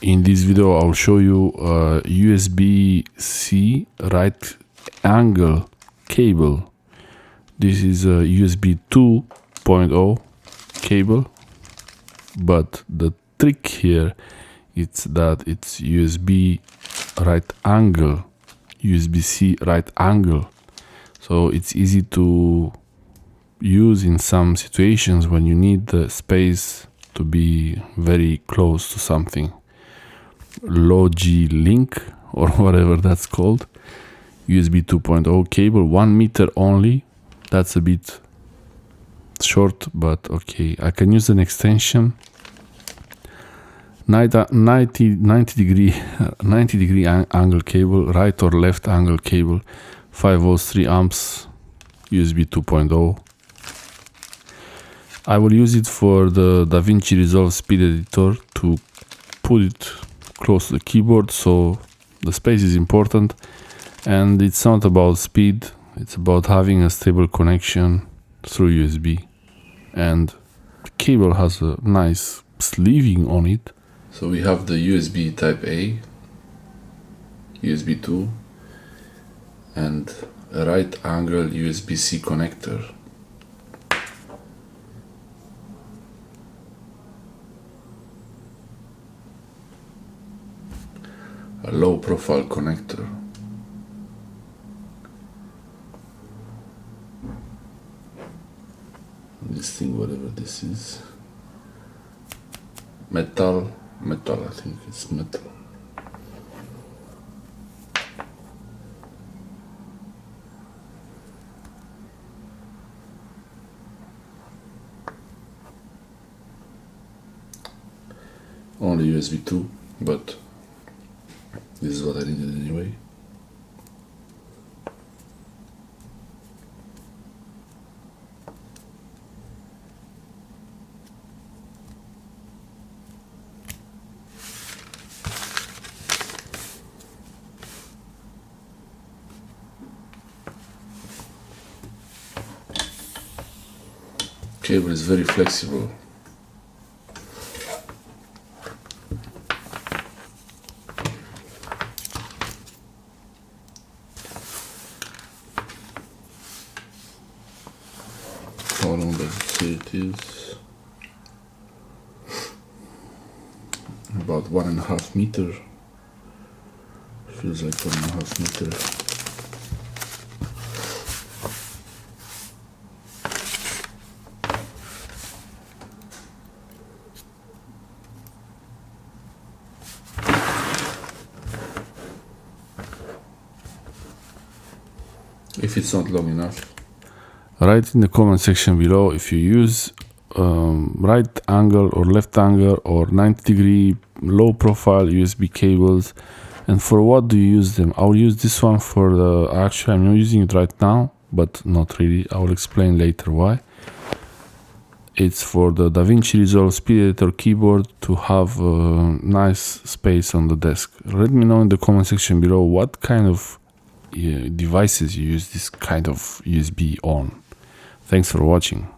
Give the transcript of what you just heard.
In this video I'll show you a USB-C right angle cable. This is a USB 2.0 cable, but the trick here is that it's USB right angle, USB-C right angle, so it's easy to use in some situations when you need the space to be very close to something. Logilink or whatever that's called, USB 2.0 cable, 1 meter only. That's a bit short, but okay. I can use an extension, 90 degree angle cable, right or left angle cable, 5 volts, 3 amps, USB 2.0. I will use it for the DaVinci Resolve Speed Editor to put it close to the keyboard, so the space is important, and it's not about speed, it's about having a stable connection through USB. And the cable has a nice sleeving on it. So we have the USB type A, USB 2, and a right angle USB-C connector. A low profile connector. This thing, whatever this is, metal, I think it's metal. Only USB 2, but this is what I needed anyway. Cable is very flexible. How long does it say it is? About 1.5 meters. Feels like 1.5 meters. If it's not long enough, write in the comment section below if you use right angle or left angle or 90 degree low profile USB cables, and for what do you use them. I'll use this one for the, actually I'm not using it right now, but not really. I will explain later why. It's for the DaVinci Resolve Speed Editor keyboard to have a nice space on the desk. Let me know in the comment section below what kind of devices you use this kind of USB on. Thanks for watching.